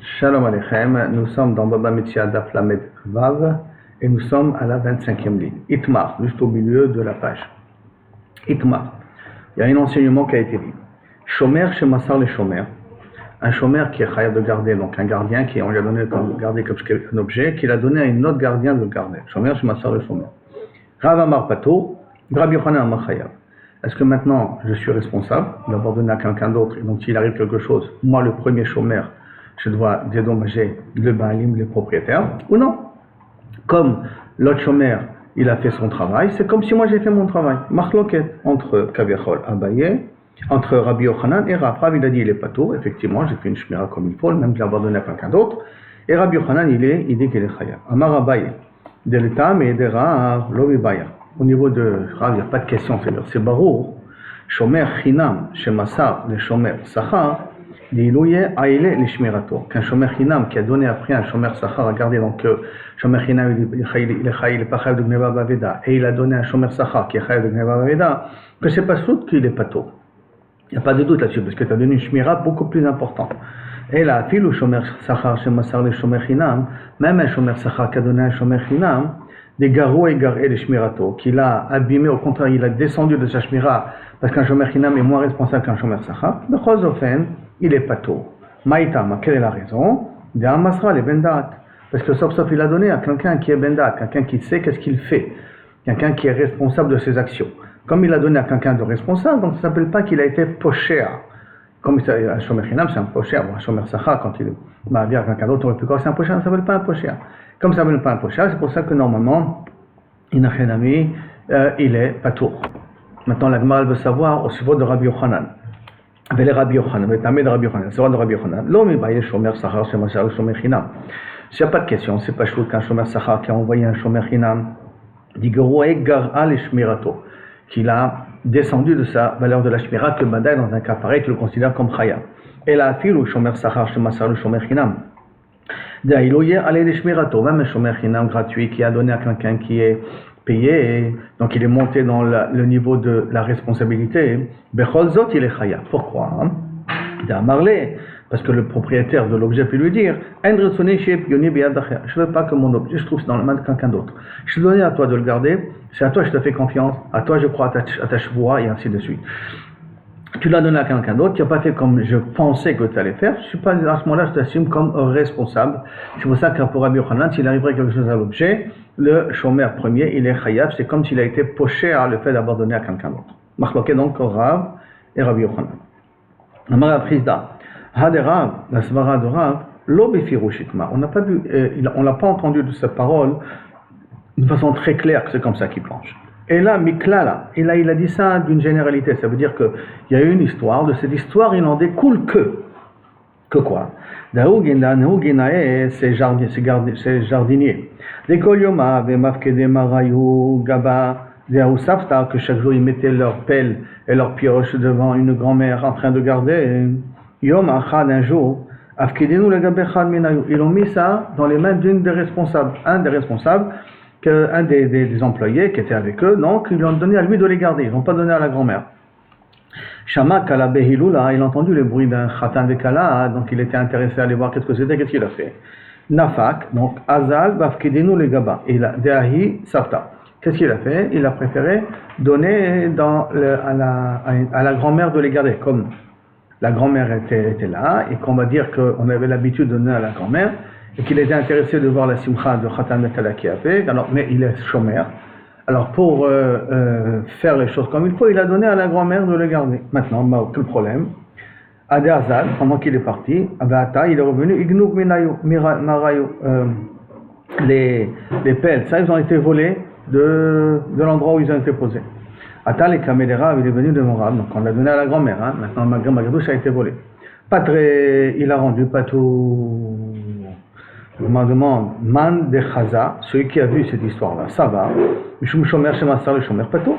Shalom Aleichem, nous sommes dans Baba Metzia Daf Lamed Vav et nous sommes à la 25e ligne. Itmar, juste au milieu de la page. Itmar, il y a un enseignement qui a été dit. Shomer chez Massar le Shomer, un Shomer qui est chayav de garder, donc un gardien qui on lui a donné comme garder comme un objet, qu'il a donné à un autre gardien de le garder. Shomer chez Massar le Shomer. Rav Amar Pato, Rabbi Yochanan Amar Chayav. Est-ce que maintenant je suis responsable d'avoir donné à quelqu'un d'autre et donc s'il arrive quelque chose, moi le premier Shomer, je dois dédommager le Baalim, le propriétaire, ou non? Comme l'autre Shomer, il a fait son travail, c'est comme si moi j'ai fait mon travail. Machloket entre Kaviachol Abaye, entre Rabbi Yochanan et Rav. Rav il a dit il est pas tout, effectivement j'ai fait une shmira comme il faut, même de l'avoir donné à quelqu'un d'autre. Et Rabbi Yochanan il dit qu'il est chayav. Amar Abaye, de l'État mais de Rav, l'Obi Baya. Au niveau de Rav, il n'y a pas de question, c'est barour. Shomer Chinam, Shemassar, le Shomer Sachar, qu'un Shomer Chinam qui a donné après un Shomer Sachar à garder, donc Shomer Chinam il est pas chayav de Gneva Baveda, et il a donné un Shomer Sachar qui est chayav de Gneva Baveda, que c'est pas sûr qu'il est pas tôt. Il n'y a pas de doute là-dessus, parce que tu as donné une shmira beaucoup plus importante. Et là, fil ou Shomer Sachar, Shemassar le Shomer Chinam, même un Shomer Sachar qui a donné un Shomer Chinam, des garou et garé les shmirato, qu'il a abîmé, au contraire, il a descendu de sa shmira, parce qu'un Shomer Chinam est moins responsable qu'un Shomer Sachar, de Chosofen, il est pas tôt. Maïtama, quelle est la raison? De Amasra, les bendat. Parce que sauf il a donné à quelqu'un qui est bendat, quelqu'un qui sait qu'est-ce qu'il fait, quelqu'un qui est responsable de ses actions. Comme il a donné à quelqu'un de responsable, donc ça ne s'appelle pas qu'il a été pocher. Comme un Shomer Chinam, c'est un pocher, un Shomer Sachar, quand il va bien à quelqu'un d'autre, on aurait pu croire c'est un pocher, ça ne s'appelle pas un pocher. Comme ça ne s'appelle pas un pocher, c'est pour ça que normalement, il est pas tour. Maintenant, la Gemara veut savoir au suivant de Rabbi Yochanan. Avec les Rabbi Yochanan, avec Tamé de Rabbi Yochanan, c'est vrai de Rabbi Yochanan. L'homme est baillé Shomer Sachar, c'est Massar le Shomer Chinam. S'il n'y a pas de question, c'est pas chouette qu'un Shomer Sachar qui a envoyé un Shomer Chinam, dit Gar al Shmirato, qu'il a descendu de sa valeur de la Shmira, que Badaï, dans un cas pareil, tu le considères comme Chaya. Et la file ou Shomer Sachar, c'est Massar le Shomer Chinam. D'aïloyer allez les Shmirato, même un Shomer Chinam gratuit qui a donné à quelqu'un qui est payé, donc il est monté dans le niveau de la responsabilité. Bechol Zot, il est Chaya. Pourquoi? D'Amarlé, parce que le propriétaire de l'objet peut lui dire je ne veux pas que mon objet se trouve dans la main de quelqu'un d'autre. Je te donne à toi de le garder, c'est à toi que je te fais confiance, à toi je crois à ta chevoie, et ainsi de suite. Tu l'as donné à quelqu'un d'autre, tu n'as pas fait comme je pensais que tu allais faire, je suis pas, à ce moment-là je t'assume comme responsable. C'est pour ça que pour Rabbi Yochanan, s'il arriverait quelque chose à l'objet, le Shomer premier, il est chayav, c'est comme s'il a été poché à le fait d'avoir donné à quelqu'un d'autre. Machloké donc Rav et Rabbi Yochanan. Amar Prizda, Haderav, la svara de Rav, l'obefirushitma. On n'a pas vu, on l'a pas entendu de cette parole d'une façon très claire que c'est comme ça qu'il penche. Et là, Miklala, il a dit ça d'une généralité, ça veut dire qu'il y a eu une histoire, de cette histoire il n'en découle que quoi? C'est jardinier. Des Kolyoma, des Mafkede Marayu, Gaba, des Aousafta, que chaque jour ils mettaient leur pelle et leur pioche devant une grand-mère en train de garder. Yom Achad, un jour, Afkedenu le Gabechad Minayu, ils ont mis ça dans les mains d'un des responsables, un des employés qui était avec eux, donc ils lui ont donné à lui de les garder, ils n'ont pas donné à la grand-mère. Shama Kala Behilula, il a entendu le bruit d'un Khatan de Kala, donc il était intéressé à aller voir qu'est-ce que c'était, qu'est-ce qu'il a fait. Nafak, donc Azal Bafkedenu le Gaba, et Deahi Safta. Qu'est-ce qu'il a fait? Il a préféré donner à la grand-mère de les garder, comme la grand-mère était là, et qu'on va dire qu'on avait l'habitude de donner à la grand-mère, et qu'il était intéressé de voir la simcha de Khatan de Kala qui a fait, alors, mais il est Shomer. Alors pour faire les choses comme il faut, il a donné à la grand-mère de le garder. Maintenant, quel problème? Ade Azal, pendant qu'il est parti, Abata, il est revenu, Ignouk Marayu, les pelles, ça ils ont été volés de l'endroit où ils ont été posés. Ata les Kamedera, il est venu de mon rab, donc on l'a donné à la grand-mère, hein. Maintenant malgré tout ça a été volé. Pas très, il a rendu pas tout. Je me demande, Man de Chaza, celui qui a vu cette histoire-là, ça va, Mishum Shomer Shemassar le Shomer Pato.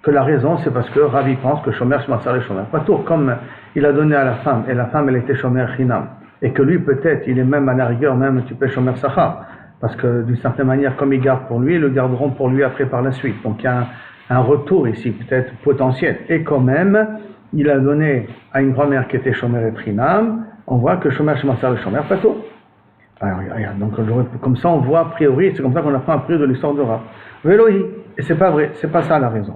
Que la raison, c'est parce que Ravi pense que Shomer Shemassar le Shomer Pato, comme il a donné à la femme, et la femme elle était Shomer Chinam, et que lui peut-être, il est même à la rigueur, même tu peux Shomer Sachar, parce que d'une certaine manière, comme il garde pour lui, ils le garderont pour lui après par la suite. Donc il y a un retour ici, peut-être potentiel. Et quand même, il a donné à une grand-mère qui était Shomer et Chinam, on voit que Shomer Shemassar le Shomer Pato. Alors, donc, comme ça, on voit a priori, c'est comme ça qu'on apprend a priori de l'histoire de Rav. Velohi, et c'est pas vrai, c'est pas ça la raison.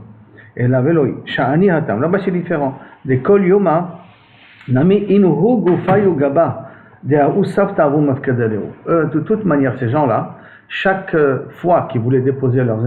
Et la Velohi, Sha'ani Hatam, là-bas c'est différent. Des Kol Yoma, Nami Inuhu Gufayu Gaba, de toute manière, ces gens-là, chaque fois qu'ils voulaient déposer leur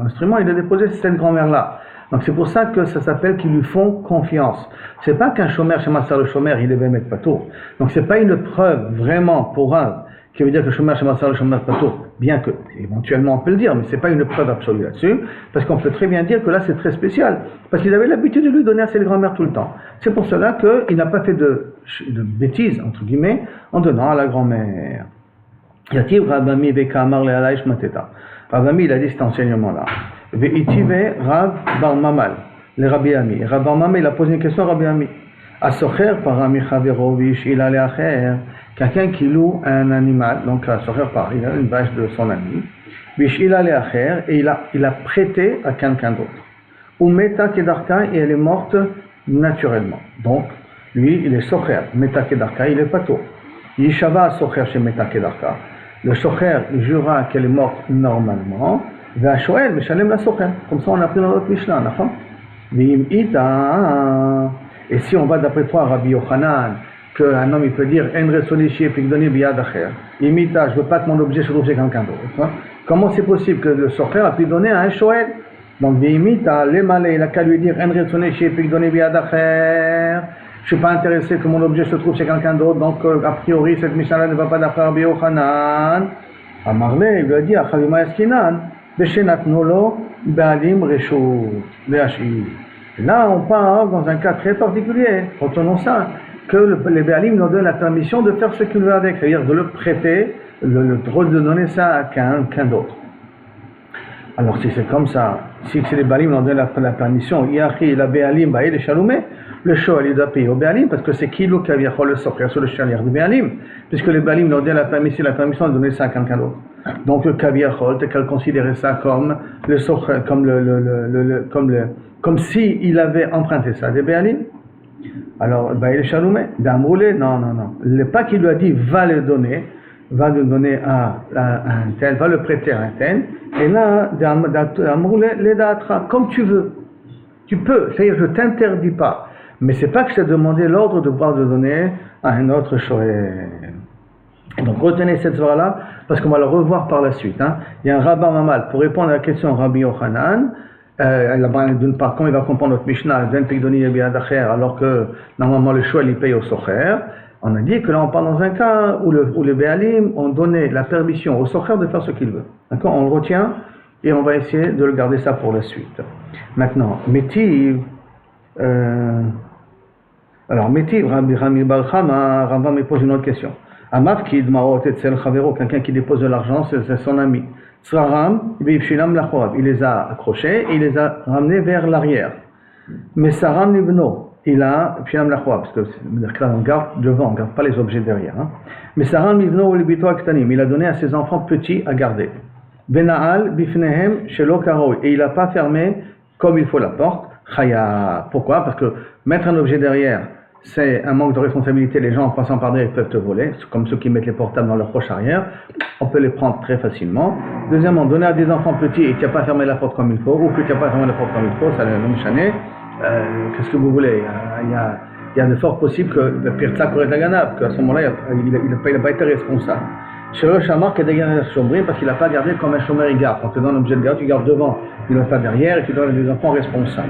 instrument, ils les déposaient cette grand-mère-là. Donc c'est pour ça que ça s'appelle qu'ils lui font confiance. C'est pas qu'un chômeur, chez Massar le chômeur, il devait mettre Pato. Donc c'est pas une preuve vraiment pour Rav qui veut dire que le chômeur, chez Massar le chômeur, Pato. Bien que, éventuellement, on peut le dire, mais c'est pas une preuve absolue là-dessus, parce qu'on peut très bien dire que là c'est très spécial. Parce qu'ils avaient l'habitude de lui donner à cette grand-mère tout le temps. C'est pour cela qu'il n'a pas fait de bêtises, entre guillemets, en donnant à la grand-mère. Yativ Rabami Beka Amar le Alaish Mateta. Rabami, il a dit cet enseignement-là. Ve'itive Rav Bar Mamal, le Rabbi Ami. Rav Bar Mamal, il a posé une question à Rabbi Ami. Asocher par Ami Chavero Vishila Leacher, quelqu'un qui loue un animal, donc Asocher par, il a une vache de son ami, Vishila Leacher, et il a prêté à quelqu'un d'autre. Ou Meta Kedarka, et elle est morte naturellement. Donc, lui, il est Socher. Meta Kedarka, il est Pato. Yishava Socher chez Meta Kedarka. Le Socher, il jura qu'elle est morte normalement. V'ashoel, Meshalem la Socher. Comme ça, on a pris dans notre Mishnah, d'accord? V'im ita. Et si on va d'après toi, Rabbi Yochanan, qu'un homme il peut dire En resoli shi'epik doni biyad acher. Imita, je veux pas que mon objet se trouve chez quelqu'un d'autre. Comment c'est possible que le Socher a pu donner à un Shoel? Donc, v'imita, l'emale, il a qu'à lui dire En resoli shi'epik doni biyad acher. Je ne suis pas intéressé que mon objet se trouve chez quelqu'un d'autre, donc a priori cette Mishnah ne va pas d'après Rabbi Yochanan. Amarle, il lui a dit, Achavima Eskinan, Beshenat Nolo, Baalim Reshut, Lehashi. Là, on parle dans un cas très particulier, retenons ça, que les Baalim nous donnent la permission de faire ce qu'il veut avec, c'est-à-dire de le prêter, le droit de donner ça à quelqu'un d'autre. Alors si c'est comme ça, si c'est les Baalim nous donnent la permission, Yachi, la Baalim, Baïl et Shaloumé, le Shoel il doit payer au Béalim parce que c'est Kilo Kaviachol le Socher sur le chalier du Béalim, puisque les Béalim leur donnent la permission de donner ça à quelqu'un d'autre. Donc le Kaviachol, t'as qu'à considérer ça comme le Socher, comme si il avait emprunté ça des Béalim. Alors, Baïl Shaloumé, d'Amroulé, non. Pas qu'il lui a dit va le donner à un tel, va le prêter à un tel, et là, d'Amroulé, les datra, comme tu veux. Tu peux, c'est-à-dire je t'interdis pas. Mais c'est pas que je t'ai demandé l'ordre de pouvoir le donner à un autre shoel. Donc retenez cette soirée-là, parce qu'on va le revoir par la suite. Il y a un rabbin Mamal, pour répondre à la question Rabbi Yochanan, d'une part, quand il va comprendre notre Mishnah, alors que normalement le shoel il paye au socher, on a dit que là on parle dans un cas où les Béalim ont donné la permission au socher de faire ce qu'il veut. D'accord? On le retient et on va essayer de le garder ça pour la suite. Maintenant, Métiv, Rami Barchama, Rambam me pose une autre question. Amafkid Maot Etzel Chavero, quelqu'un qui dépose de l'argent, c'est son ami. Tzraram, Ibshilam Lachorav, il les a accrochés et il les a ramenés vers l'arrière. Mais Saram Nibno, il a Ibshilam Lachorav, parce que là on garde devant, on ne garde pas les objets derrière. Mais Saram Nibno Libito Aktanim, il a donné à ses enfants petits à garder. Benaal Bifnehem Shelo Karoui, et il n'a pas fermé comme il faut la porte. Chaya. Pourquoi? Parce que mettre un objet derrière, c'est un manque de responsabilité. Les gens en passant par derrière peuvent te voler, comme ceux qui mettent les portables dans leur poche arrière. On peut les prendre très facilement. Deuxièmement, donner à des enfants petits et qui n'ont pas fermé la porte comme il faut, ou que tu n'as pas fermé la porte comme il faut, ça le même chané. Qu'est-ce que vous voulez? Il y a de forts possibles que le pire de ça correct la ganab, qu'à ce moment-là, il n'a pas été responsable. Chez le chamar qui est derrière le chômeur parce qu'il n'a pas gardé comme un chômeur il garde. Quand tu donnes un objet de garde, tu gardes devant, tu ne donnes pas derrière et tu donnes des enfants responsables.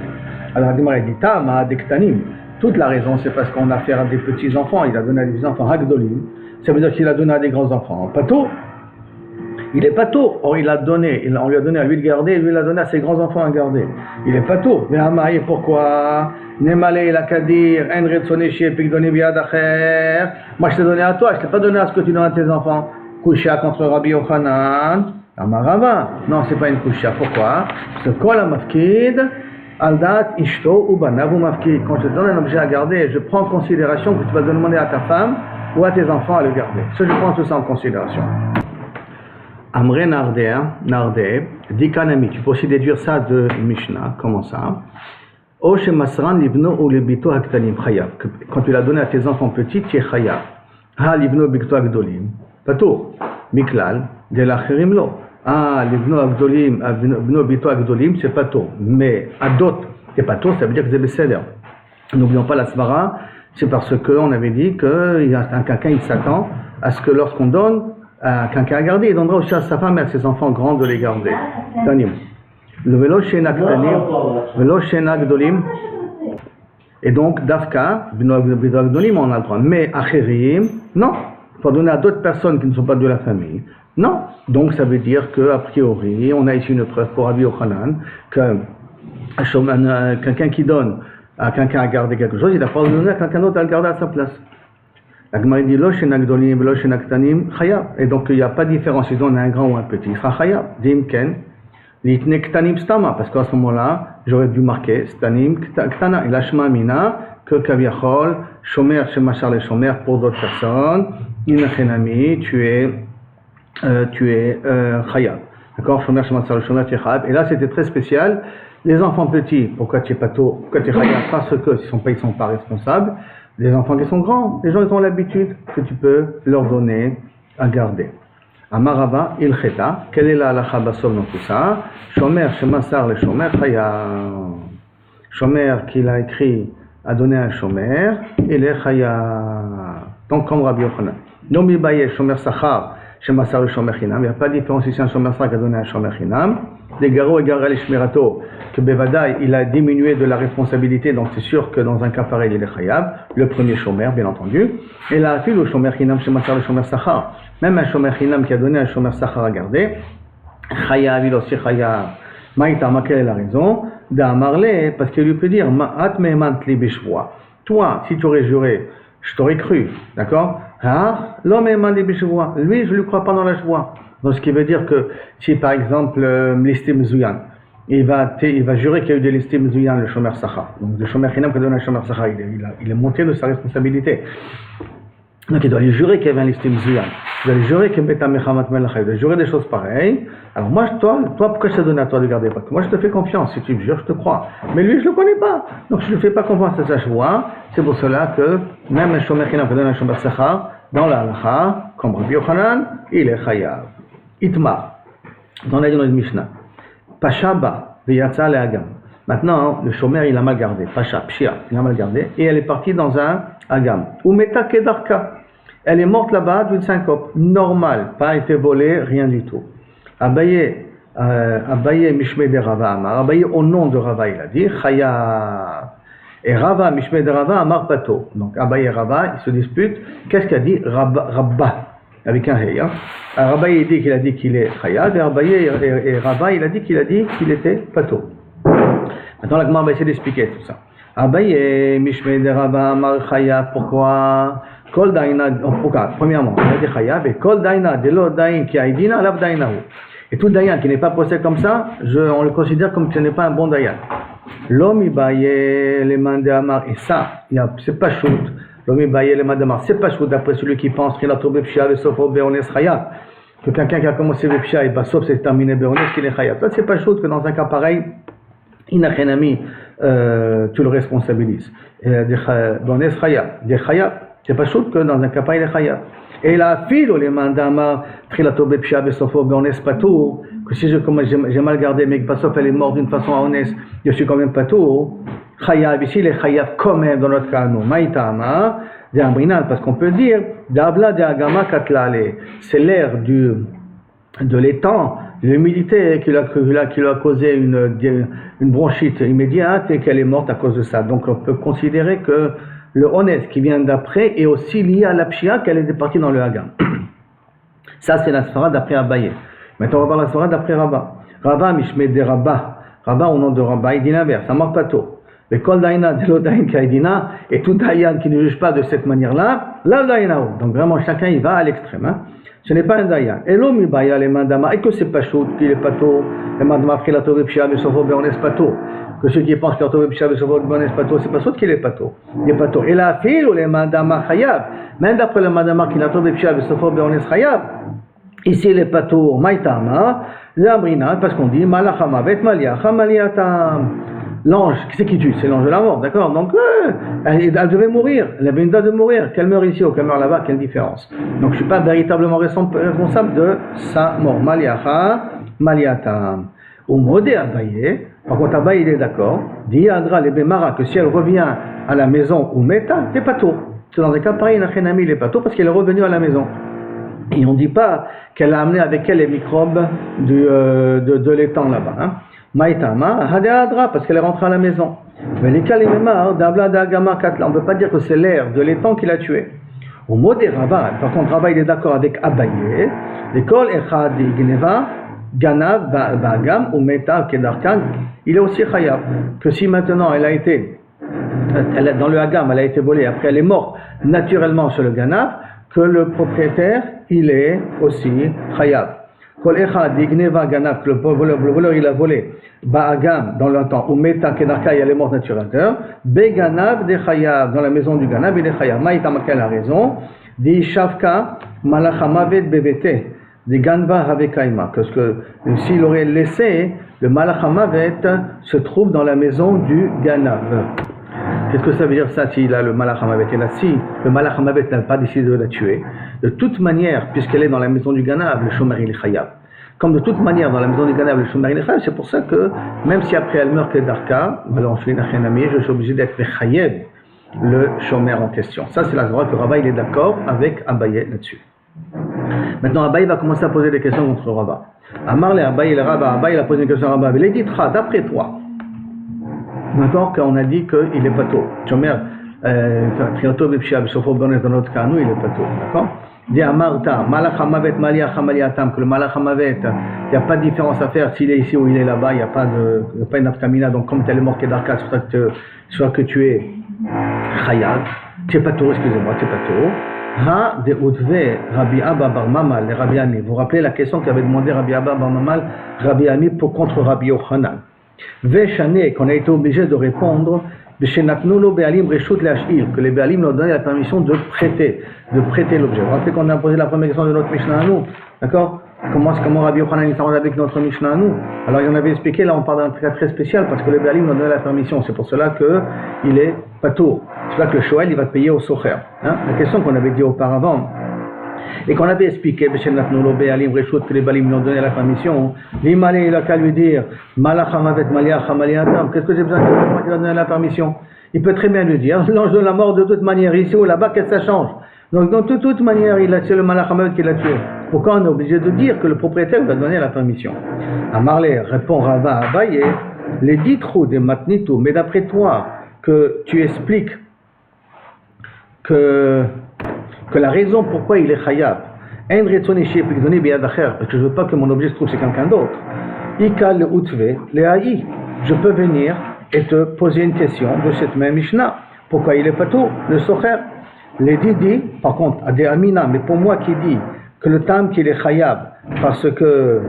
Alors, Gemara dit Tama Dektanim. Toute la raison, c'est parce qu'on a affaire à des petits enfants. Il a donné à des enfants Hagdolim. Ça veut dire qu'il a donné à des grands enfants. Pato, il est pato. Or, on lui a donné à lui de garder et lui, il a donné à ses grands enfants à garder. Il est pato. Mais Amaï, pourquoi? Nemale il a qu'à dire En retsone shi'epik doni biyad acher. Moi, je t'ai donné à toi, je ne t'ai pas donné à ce que tu donnes à tes enfants. Kusha contre Rabbi Yochanan, Amarava. Non, c'est pas une kusha. Pourquoi? Parce que kol ha-mafkid, aldat ishto ou banav ou mafkid. Quand je te donne un objet à garder, je prends en considération que tu vas demander à ta femme ou à tes enfants à le garder. Ça, je prends tout ça en considération. Amre Nardeh, Dikanami. Tu peux aussi déduire ça de Mishnah. Comment ça? O shemasran livno ou lebito haktanim chayav. Quand tu l'as donné à tes enfants petits, tu es chayav. Ha livno bito agdolim. Pato. Miklal. De l'achirim lo. Ah, livno agdolim, livno bito agdolim, c'est pato. Mais à d'autres, c'est pato, ça veut dire que c'est besséder. N'oublions pas la svara, c'est parce qu'on avait dit que quelqu'un il s'attend à ce que lorsqu'on donne à quelqu'un à garder, il donnera aussi à sa femme et à ses enfants grands de les garder. Tanim. Le velo shenak tanim, velo shenak dolim. Et donc, Dafka, Binoagdolim, on a le droit. Mais Acherim, non. Il faut donner à d'autres personnes qui ne sont pas de la famille. Non. Donc, ça veut dire qu'a priori, on a ici une preuve pour Rabbi Yochanan que quelqu'un qui donne à quelqu'un à garder quelque chose, il n'a pas donné à quelqu'un d'autre à le garder à sa place. La Gemara dit Lo shenak dolim, lo shenak tanim, chayab. Et donc, il n'y a pas de différence si on donne à un grand ou à un petit. Il sera chayab. Dim ken. Parce qu'à ce moment-là, j'aurais dû marquer Stanim Ktana. Et la Shema Mina, que Kaviachol, Shomer, Shemachar les Shomer pour d'autres personnes, Inachenami, tu es Chayab. D'accord? Shomer, Shemachar les Shomer, tu es Chayab. Et là, c'était très spécial. Les enfants petits, pourquoi tu es Pato? Pourquoi tu es Chayab? Parce que ils sont pas responsables. Les enfants qui sont grands, les gens ils ont l'habitude que tu peux leur donner à garder. Amarava il cheta, quelle est la halacha basov dans tout ça? Shomer shemassar le shomer chaya. Shomer qu'il a écrit a donné un shomer, il est chaya. Donc comme Rabbi Yochanan. Non mibaye shomer sachar shemassar le shomer chinam. Il n'y a pas de différence ici un shomer sachar qui a donné un shomer chinam. Les garo et garel shmirato que bevadaï il a diminué de la responsabilité, donc c'est sûr que dans un cas pareil il est chayab. Le premier shomer bien entendu. Et la fille au shomer chinam shemassar le shomer sachar. Même un shomer chinam qui a donné un shomer sachar à garder, chayav, il aussi chayav. Maïtama, quelle est la raison? D'Amarle, parce qu'il lui peut dire, Ma'at me'mantli bishvoa. Toi, si tu aurais juré, je t'aurais cru, d'accord? Ah, l'homme me'mantli bishvoa. Lui, je ne lui crois pas dans la joie. Donc, ce qui veut dire que, si par exemple, l'istim zuyan, il va jurer qu'il y a eu de l'istim zuyan, le shomer sachar. Donc, le shomer chinam qui a donné un shomer sachar, il est monté de sa responsabilité. Donc il doit lui jurer qu'il y avait un listim zuyan. Il doit lui jurer qu'il y avait un mechamat melach. Il doit jurer des choses pareilles. Alors moi, toi, pourquoi je t'ai donné à toi de garder? Parce que moi, je te fais confiance. Si tu me jures, je te crois. Mais lui, je ne le connais pas. Donc je ne lui fais pas confiance à sa joie. C'est pour cela que même un shomer chinam qui donne un shomer sachar, dans la halacha, comme Rabbi Yochanan, il est chayav. Itma, dans la Mishnah. Pashaba, veyatsa le agam. Maintenant, le shomer, il a mal gardé. Pasha, pshia, il a mal gardé. Et elle est partie dans un agam. Ou meta kedarka. Elle est morte là-bas d'une syncope. Normale. Pas été volée, rien du tout. Abaye Mishme de Rava Amar. Abaye au nom de Rava, il a dit Chaya. Et Rava, Mishme de Rava Amar Pato. Donc Abaye et Rava, ils se disputent. Qu'est-ce qu'a dit Rabba? Avec un hey. Abaye il dit qu'il a dit qu'il est Chaya. Et Abaye et Rava, il a dit qu'il était Pato. Maintenant, la Gemara va essayer d'expliquer tout ça. Abaye, Mishme de Rava, Amar Chaya, pourquoi? Kol Daina, pourquoi? Premièrement, il a dit Chaya, et Kol Daina, de l'eau Dain qui a Aïdina, Lav Dainahu. Et tout Dayan qui n'est pas possédé comme ça, on le considère comme que ce n'est pas un bon Dayan. L'homme Ibaye, les mains de Amar, et ça, c'est pas shoot. L'homme Ibaye, les mains de Amar, c'est pas shoot d'après celui qui pense qu'il a trouvé Pshia, le Sofo, Beones Chaya. Que quelqu'un qui a commencé le Pshia, et bah, sauf c'est terminé Beones, qu'il est Chaya. Ça, c'est pas shoot que dans un cas pareil, Inachenami, tu le responsabilises. Beones Chaya, des Chaya. C'est pas chose que dans un cas pareil, il est chayav. Et la fille, les mandama, trilato bepshia besofo beones patou, que si j'ai mal gardé, mais que basof elle est morte d'une façon honnête, je suis quand même patou, chayav, ici il est chayav quand même dans notre cas, nous, maïtama, d'ambrinal, parce qu'on peut dire, d'abla de agama katlale, c'est l'air de l'étang, l'humidité qui lui a causé une bronchite immédiate et qu'elle est morte à cause de ça. Donc on peut considérer que le honnête qui vient d'après est aussi lié à la pshia qu'elle est partie dans le hagam. Ça, c'est la sfara d'après Abaye. Maintenant, on va voir la sfara d'après Rabba. Rabba, Mishme de Rabba. Rabba, au nom de Rabba, il dit l'inverse. Ça marque pas tôt. Le kol daïna de l'odaïn kaïdina, et tout daïan qui ne juge pas de cette manière-là, la daïna. Donc vraiment, chacun, il va à l'extrême. Hein. Ce n'est pas un daïan. Et l'homme, il baya les mandama, et que c'est pas chaud, qu'il est pas tôt. Les mandama, prilato, pshia, mais sauf on est pas tôt. Que ceux qui pensent qu'il est pshia, mais sauf on est pas tôt, c'est pas chaud qu'il est pas tôt. Il est pas tôt. Et la fille, ou les mandama chayav, même d'après le mandama qui l'a trouvé pshia, mais sauf on est chayav, ici, il est pas tôt, maïtama, l'amrina, parce qu'on dit, malachama, vet maliacha, maliatam. l'ange, qui c'est qui tue? C'est l'ange de la mort, d'accord? Donc, elle devait mourir, elle avait une date de mourir, qu'elle meure ici ou qu'elle meure là-bas, quelle différence? Donc, je ne suis pas véritablement responsable de sa mort. Maliacha, Maliatam. Au modé Abaye, par contre, Abaye, il est d'accord, dit Adra le Bémara, que si elle revient à la maison ou Meta, t'es pas tôt. C'est dans un cas pareil, Nachenami, il est pas tôt parce qu'elle est revenue à la maison. Et on ne dit pas qu'elle a amené avec elle les microbes de l'étang là-bas. Hein. Maïtama, Hadéadra, parce qu'elle est rentrée à la maison. Mais les Kalimema, Dabla Dagama Katla, on ne peut pas dire que c'est l'air de l'étang qui l'a tué. Au mot des Rabba, par contre, Rabba il est d'accord avec Abaye, l'école Echad Gneva, Ganav, Bagam, ou Meta, Kedarkan, il est aussi Khayab. Que si maintenant elle a été, dans le Hagam, elle a été volée, après elle est morte naturellement sur le Ganav, que le propriétaire, il est aussi Khayab. Kol Echad, Gneva, Ganav, que le voleur il a volé, Ba'agam, dans le temps, ou Meta, Kedarka, elle est morte naturellement, Beganav, de Khayab, dans la maison du Ganav, il est Khayab. Maïtamaka a raison, Di Shavka, Malachamavet, Bebete, des Ganva Havekaima, parce que s'il aurait laissé, le Malachamavet se trouve dans la maison du Ganav. Qu'est-ce que ça veut dire ça s'il a le Malachamavet? Et là, si le Malachamavet n'a pas décidé de la tuer, de toute manière, puisqu'elle est dans la maison du Ganav, le Shomer il est Chayav. Comme de toute manière, dans la maison du Ganav, le Shomer il est Chayav, c'est pour ça que, même si après elle meurt que Darka, alors je suis obligé d'être Chayav, le Shomer en question. Ça, c'est la droite que Rabba il est d'accord avec Abaye là-dessus. Maintenant, Abaye va commencer à poser des questions contre Rabba. Amar le Abaye, le Rabba, Abaye a posé une question à Rabba. Il dit, d'après toi, d'accord, quand on a dit qu'il est pas tôt. Chomer, Trioto Bipshia, Bishofo Bones, dans notre cas, nous, il est pas tôt. D'accord? Il dit Amarta, Malachamavet, Maliacham, que le Malachamavet, il n'y a pas de différence à faire s'il est ici ou il est là-bas, il n'y a pas une naftamina. Donc, comme tu es mort Kedarka, soit que tu es Khayab, tu n'es pas tôt, excusez-moi, tu n'es pas tôt. Ha de Utve Rabbi Abba Bar Mamal, les Rabbi Ami. Vous vous rappelez la question qu'avait demandé Rabbi Abba Bar Mamal, Rabbi Ami contre Rabbi Yochanan. Veshane, qu'on a été obligé de répondre, Beshenatnulo Be'alim Reshut Le'ashil, que les Be'alim leur donnaient la permission de prêter l'objet. Vous vous rappelez qu'on a posé la première question de notre Mishnah à nous, d'accord? Comment Rabbi Yochanan s'arrange avec notre Mishnah à nous? Alors il en avait expliqué, là on parle d'un cas très spécial parce que les Be'alim leur donnaient la permission, c'est pour cela qu'il est pas tôt. C'est pour ça que le Shoel il va payer au Socher. Hein? La question qu'on avait dit auparavant et qu'on avait expliqué, que les Be'alim lui ont donné la permission, l'Imalé il a qu'à lui dire Malachamavet Maliacham, qu'est-ce que j'ai besoin de dire qu'il a donné la permission? Il peut très bien lui dire l'ange de la mort de toute manière, ici ou là-bas, qu'est-ce que ça change? Donc, de toute manière, c'est le Malachamavet qui l'a tué. Pourquoi on est obligé de dire que le propriétaire lui a donné la permission? Amarlé répond Rava Abaye, les 10 trous des Matnitou, mais d'après toi, que tu expliques que la raison pourquoi il est Khayab, parce que je ne veux pas que mon objet se trouve chez quelqu'un d'autre. Ikal Utve, le Haï, je peux venir et te poser une question de cette même Mishnah. Pourquoi il est pas tôt, le Socher? Les Didi, par contre, à des Amina, mais pour moi qui dit que le Tam qu'il est Khayab, parce que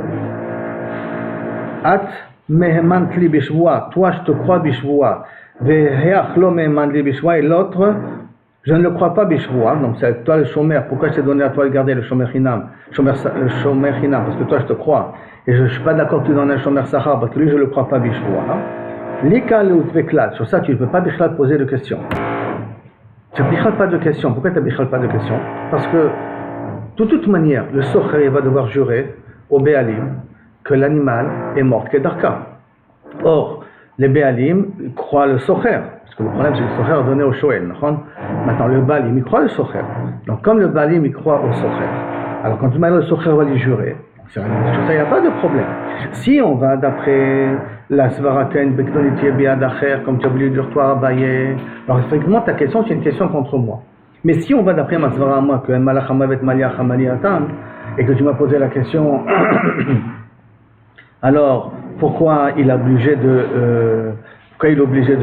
At Mehemantli Bishvoa, toi je te crois Bishvoa, Veheach lo Mehemantli Bishvoa, et l'autre, je ne le crois pas Bishvoa, donc c'est toi le Shomer, pourquoi je t'ai donné à toi de garder le Shomer Hinam, le Shomer Hinam, parce que toi je te crois, et je ne suis pas d'accord que tu donnes un Shomer Sahar, parce que lui je ne le crois pas Bishvoa. Lika le Utveklat, sur ça tu ne peux pas Bichal poser de questions. Tu n'as Bichal pas de questions, pourquoi tu n'as Bichal pas de questions? Parce que, de toute manière, le Socher va devoir jurer au Béalim que l'animal est mort Kedarka. Or, les Béalim croient le Socher. Parce que le problème, c'est que le Socher a donné au Shoel. Maintenant, le Baalim, il croit le Socher. Donc, comme le Baalim, il croit au Socher. Alors, quand le Socher va lui jurer, sur ça, il n'y a pas de problème. Si on va d'après la Svaraken, Bekdonitier, Biadacher, comme tu as voulu dire toi, Abaye, alors effectivement, ta question, c'est une question contre moi. Mais si on va d'après ma Svara à moi, que Malachamavet Maliacham Maliatam, et que tu m'as posé la question, alors pourquoi il est obligé de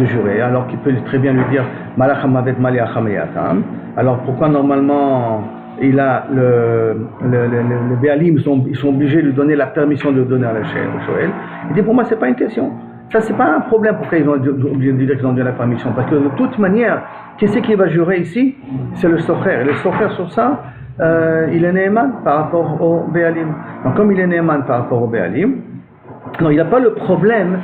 jurer alors qu'il peut très bien lui dire Malachamavet Maliacham Maliatam? Alors pourquoi normalement il a le Béalim, ils sont obligés de lui donner la permission de donner à la Shoel? Il dit pour moi c'est pas une question. Ça c'est pas un problème pourquoi ils ont obligé de dire qu'ils ont donné la permission. Parce que de toute manière, qui c'est qui va jurer ici? C'est le Socher. Et le Socher sur ça, il est Neeman par rapport au Béalim. Donc comme il est Neeman par rapport au Béalim, Non, il n'a pas le problème,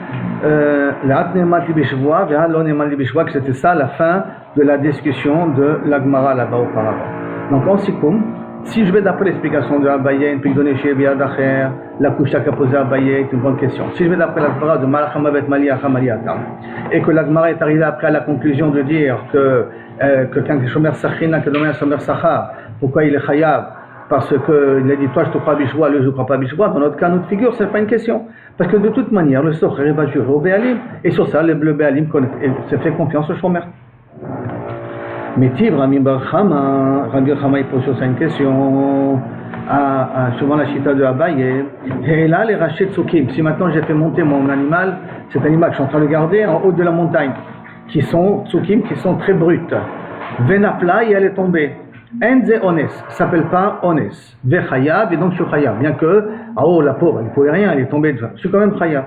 que c'était ça la fin de la discussion de l'Agmara là-bas auparavant. Donc en Sikoum, si je vais d'après l'explication de Abaye, une donner chez Biadacher, la couche qu'a posé Abaye est une bonne question. Si je vais d'après l'Agmara de Malachamavet Maliacha Maliatam, et que l'Agmara est arrivé après à la conclusion de dire que quand le Shomer Sachina, que le Shomer Sachar, pourquoi il est Chayav? Parce qu'il a dit, toi je te crois Bishwa, lui je ne crois pas Bishwa. Dans notre cas, notre figure, ce n'est pas une question. Parce que de toute manière, le Socher va jurer au Béalim, et sur ça, le Béalim se fait confiance au Shomer. Mais Tib, Rabbi Bar Chama il pose sur ça une question, souvent la chita de Abaye, et là, les rachets Tsukim, si maintenant j'ai fait monter mon animal, cet animal que je suis en train de garder en haut de la montagne, qui sont Tsukim, qui sont très brutes, Venafla, et elle est tombée. Enze Ones, ça s'appelle pas Ones. Vechayab, et donc je suis Chayab. Bien que, oh la pauvre, elle ne pouvait rien, elle est tombée déjà. Je suis quand même Chayab.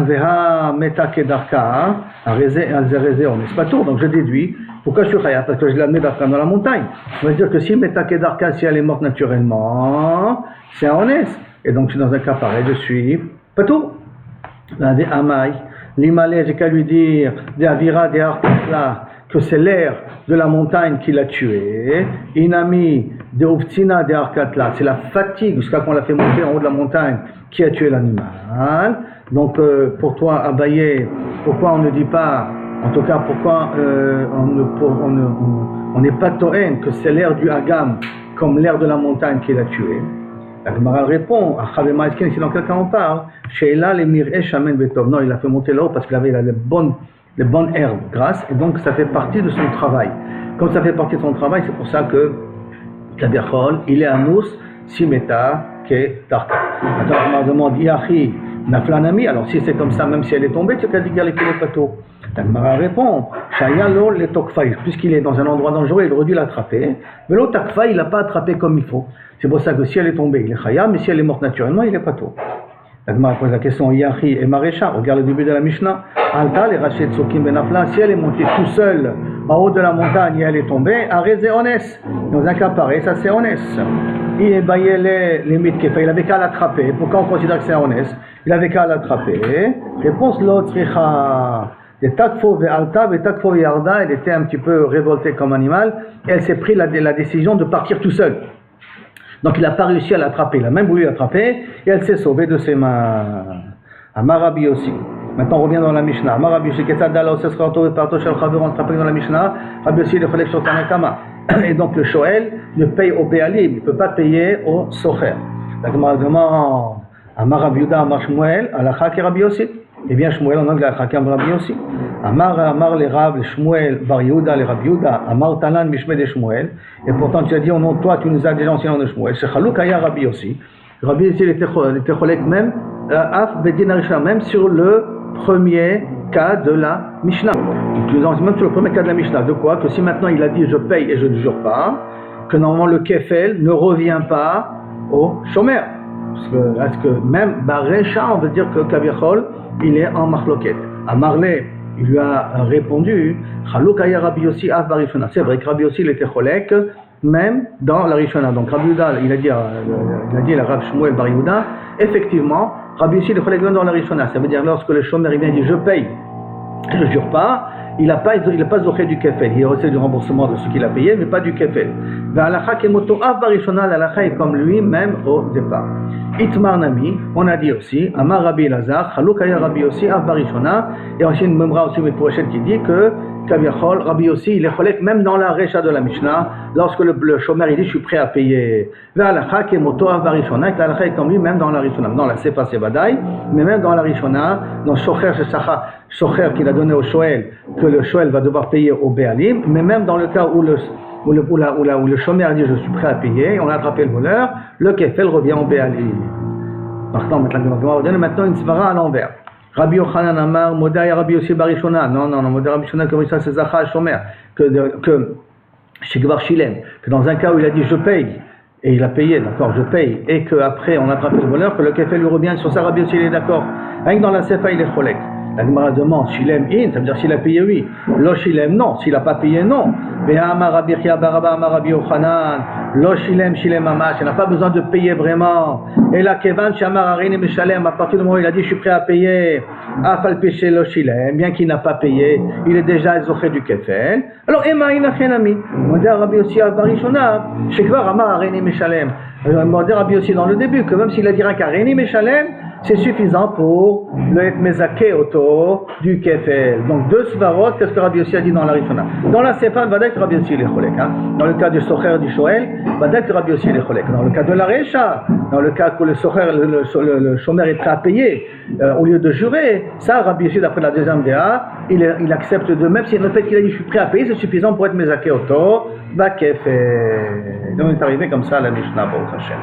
Veha Meta Kedarka, Alzereze Ones. Pas tout, donc je déduis. Pourquoi je suis Chayab? Parce que je l'ai amené d'Afra dans la montagne. Ça veut dire que si Meta Kedarka, si elle est morte naturellement, c'est un Ones. Et donc je suis dans un cas pareil, je suis pas tout. Amai, l'Himalaya, j'ai qu'à lui dire, des Avira, des Arkatla, que c'est l'air de la montagne qui l'a tué. Inami de Uftina de Arkatla, c'est la fatigue jusqu'à qu'on l'a fait monter en haut de la montagne qui a tué l'animal. Donc pour toi, Abaye, pourquoi on ne dit pas, en tout cas pourquoi on n'est pas Toen que c'est l'air du Hagam comme l'air de la montagne qui l'a tué? La Gemara répond, à Chavema Eskin, ici dans quel cas on parle, Sheila le Mir'e Shamen Betov. Non, il l'a fait monter là-haut parce qu'il avait les bonnes herbes grasses, et donc ça fait partie de son travail. Comme ça fait partie de son travail, c'est pour ça que Kabiachol, il est anous, simeta, ke tarka. Maintenant, on me demande, Yahi, naflanami, alors si c'est comme ça, même si elle est tombée, tu as dit qu'il est pato. La Gemara répond, Shayalo le tokfaï, puisqu'il est dans un endroit dangereux, il aurait dû l'attraper, mais l'autre takfaï, il l'a pas attrapé comme il faut. C'est pour ça que si elle est tombée, il est chayam, mais si elle est morte naturellement, il est pato. La Gemara pose la question, Yahi et Marécha, regarde le début de la Mishnah. Alta, les rachets Tsokim Benafla, si elle est montée tout seule en haut de la montagne et elle est tombée, Arezé Onès. Dans un cas pareil, ça c'est Onès. Il avait qu'à l'attraper. Pourquoi on considère que c'est Onès? Il avait qu'à l'attraper. Réponse l'autre, elle était un petit peu révoltée comme animal et elle s'est pris la décision de partir tout seul. Donc il n'a pas réussi à l'attraper, il a même voulu l'attraper et elle s'est sauvée de ses mains. Amarabi aussi. Maintenant on revient dans la Mishnah. Amarabi aussi, Ketadala Osesrato et Parto Shel Chaveron, on se rappelle dans la Mishnah. Rabbi aussi, le Cholek sur Tanakama. Et donc le Shoel ne paye au Béalim, il ne peut pas payer au Socher. La Gemara demande Amarabi Yuda, Amar Shmuel, Alacha ki Rabbi aussi. Eh bien Shmuel en anglais, Alacha ki Rabbi aussi. Amar les Rav, les Shmuel, Bar Yehuda, les Rabbi Yehuda, Amar Talan, Mishme de Shmuel. Et pourtant tu as dit au nom de toi, tu nous as déjà enseigné de Shmuel. C'est Chaluk Aya Rabbi aussi. Rabbi aussi, il était Cholek même, Af Bedin Arishon, même sur le premier cas de la Mishnah. Même sur le premier cas de la Mishnah. De quoi? Que si maintenant il a dit je paye et je ne jure pas, que normalement le Kefel ne revient pas au Shomer. Parce que même Barecha, on veut dire que Kavichol, il est en Machloket. À Marley, il lui a répondu Chaluk Aya Rabbi Yossi Af Barishona. C'est vrai que Rabbi Yossi il était Cholek, même dans la Rishona. Donc Rabbi Yehuda, il a dit la Rav Shmuel Bar Yehuda, effectivement, Rabbi Yossi il est Cholek dans la Rishona. Ça veut dire lorsque le Shomer il vient dit je paye, je ne jure pas, il n'a pas zoché du kefel, il reçoit du remboursement de ce qu'il a payé, mais pas du kefel. L'alacha kemoto av barishona, l'alacha est comme lui même au départ. Itmar nami, on a dit aussi, Amar Rabbi Elazar, Chaluk Aya Rabbi Yossi av barishona, et aussi une memra aussi mais pour qui dit que Kaviachol, Rabbi Yossi, il est cholek même dans la recha de la Mishnah, lorsque le Shomer il dit je suis prêt à payer. L'alacha kemoto av barishona, et l'alacha est comme lui même dans la Rishona, dans la Sefa Sevadai, mais même dans la Rishona, dans Shocher Shesacha, Shocher qu'il a donné au Shoel, que le Shoel va devoir payer au Béalim, mais même dans le cas où le Shomer dit je suis prêt à payer, on a attrapé le voleur, le Kefel revient au Béalim. Maintenant on va donner maintenant une svara à l'envers. Rabbi Yochanan Amar, Modaya Rabbi Yossi Barishona. Non, Modaya Rabbi Yochanan, comme ça c'est Zacha Shomer, que chez Gvar Shilem, que dans un cas où il a dit je paye, et il a payé, d'accord, je paye, et qu'après on a attrapé le voleur, que le Kefel lui revient, sur ça Rabbi Yossi il est d'accord. Rien que dans la Sefa il est Cholek. La Gemara demande, Shilem in, ça veut dire s'il a payé oui. Lo Shilem non, s'il n'a pas payé non. Mais Amar Rabbi Chia Baraba Amar Rabbi Yochanan, Lo shilem shilem mamash, il n'a pas besoin de payer vraiment. Et la kevan shamar arini meshalem, à partir du moment où il a dit je suis prêt à payer, afal péché lo shilem, bien qu'il n'a pas payé, il est déjà zoché du kefel. Alors ema inachenami, on dit à Rabbi Yossi al-Barishona, shekvar amar arini meshalem. On dit à Rabbi Yossi dans le début que même s'il a dit un arini meshalem, c'est suffisant pour le mezake auto du kefel. Donc deux svarot, qu'est-ce que Rabbi Yossi a dit dans la Rishona? Dans la Sefa, Badak Rabbi Yossi il est cholek. Dans le cas du Socher du Shoel, Badak Rabbi Yossi il est cholek. Dans le cas de la Recha, dans le cas où le Socher, le Shomer est prêt à payer au lieu de jurer, ça Rabbi Yossi d'après la deuxième DA, il accepte de même si le fait qu'il a dit je suis prêt à payer, c'est suffisant pour être mezake auto, ba kefel. Donc on est arrivé comme ça à la Mishnah, Baruch Hashem.